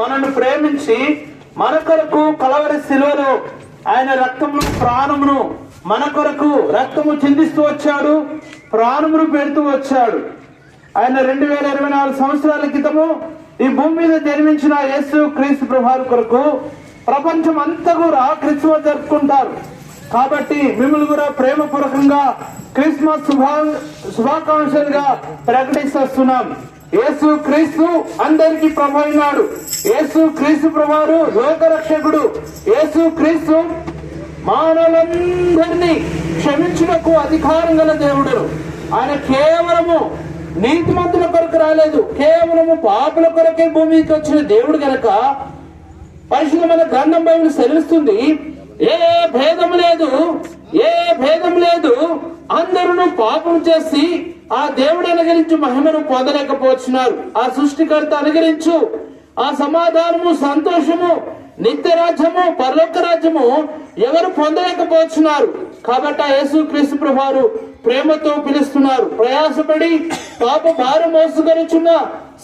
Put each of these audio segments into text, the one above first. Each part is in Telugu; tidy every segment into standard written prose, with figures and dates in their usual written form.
మనల్ని ప్రేమించి మన కొరకు కలవరి శిలువలో ఆయన రక్తమును ప్రాణమును మన కొరకు రక్తము చిందిస్తూ వచ్చాడు, ప్రాణమును పెడుతూ వచ్చాడు. ఆయన 2024 సంవత్సరాల క్రితము ఈ భూమి మీద జన్మించిన యేసు క్రీస్తు ప్రభువు కొరకు ప్రపంచం అంతా కూడా క్రిస్మస్ జరుపుకుంటారు. కాబట్టి మిమ్మల్ని కూడా ప్రేమపూర్వకంగా క్రిస్మస్ శుభాకాంక్షలుగా ప్రకటిస్తున్నాం. యేసు క్రీస్తు అందరికీ ప్రభు అయినాడు. యేసు క్రీస్తు ప్రభువారు లోకరక్షకుడు. యేసు క్రీస్తు మానవులందరినీ క్షమించుటకు అధికారం గల దేవుడు. ఆయన కేవలము నీతిమంతుల కొరకు రాలేదు, కేవలము పాపుల కొరకే భూమికి వచ్చిన దేవుడు గనక పరిశుద్ధమైన గ్రంథం బైబిల్ సెలవిస్తుంది, ఏ భేదం లేదు, అందరూ పాపం చేసి ఆ దేవుడు అనుగరించు మహిమను పొందలేకపోతున్నారు. ఆ సృష్టికర్త అనుగరించు ఆ సమాధానము, సంతోషము, నిత్య రాజ్యము, పరలోక రాజ్యము ఎవరు పొందలేకపోతున్నారు. కాబట్టి ఆ యేసు క్రీస్తు ప్రభువారు ప్రేమతో పిలుస్తున్నారు. ప్రయాసపడి పాప భారం మోసుకొనుచున్న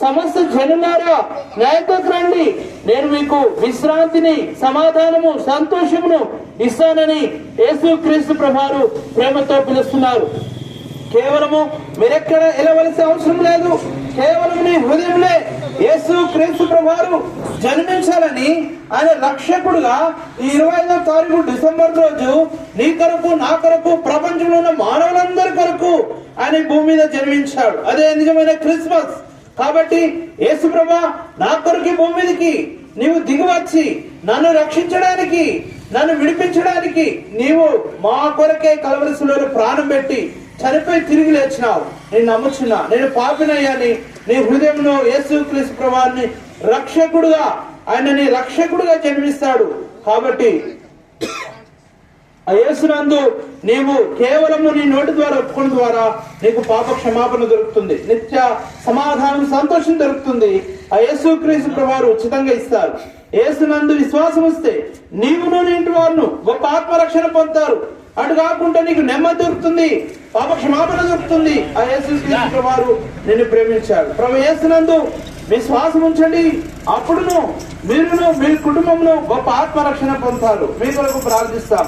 సమస్త జనులారా న్యాయతకు రండి, నేను మీకు విశ్రాంతిని, సమాధానము, సంతోషమును ఇస్తానని యేసు క్రీస్తు ప్రభువారు ప్రేమతో పిలుస్తున్నారు. కేవలము మీరెక్కడ వెళ్ళవలసిన అవసరం లేదు, కేవలం నీ హృదయంలో యేసు క్రీస్తు ప్రభువారు జన్మించాలని ఆయన రక్షకుడుగా ఈ 25వ తారీఖు డిసెంబర్ రోజు నీ కొరకు, నా కొరకు, ప్రపంచంలో ఉన్న మానవులందరి కొరకు ఆయన భూమి మీద జన్మించాడు. అదే నిజమైన క్రిస్మస్. కాబట్టి యేసు ప్రభువా నా కొరకు భూమి మీదకి నీవు దిగివచ్చి నన్ను రక్షించడానికి, నన్ను విడిపించడానికి నీవు మా కొరకే కలవరి శిలువలో ప్రాణం పెట్టి చనిపోయి తిరిగి లేచినావు. నేను నమ్ముచున్నా, నేను పాపినయ్యాని నీ హృదయంలో యేసు క్రీస్తు ప్రభువాన్ని రక్షకుడుగా, ఆయనని రక్షకుడుగా జన్మిస్తాడు. కాబట్టి ఆ యేసునందు నీవు కేవలము నీ నోటి ద్వారా ఒప్పుకోవడం ద్వారా నీకు పాప క్షమాపణ దొరుకుతుంది, నిత్య సమాధానం, సంతోషం దొరుకుతుంది. ఆ యేసు క్రీస్తు ప్రభువారు ఉచితంగా ఇస్తారు. యేసునందు విశ్వాసం వస్తే నీవును నీ ఇంటి వారును గొప్ప ఆత్మరక్షణ పొందుతారు. అటు కాకుండా నీకు నెమ్మది దొరుకుతుంది, పాప క్షమాపణ దొరుకుతుంది. ఆ యేసు క్రీస్తు ప్రభువారు నిన్ను ప్రేమించాడు. ప్రభు యేసునందు విశ్వాసం ఉంచండి, అప్పుడును మీరును మీ కుటుంబంలో గొప్ప ఆత్మరక్షణ పొందుతారు. మీ కొరకు ప్రార్థిస్తాం.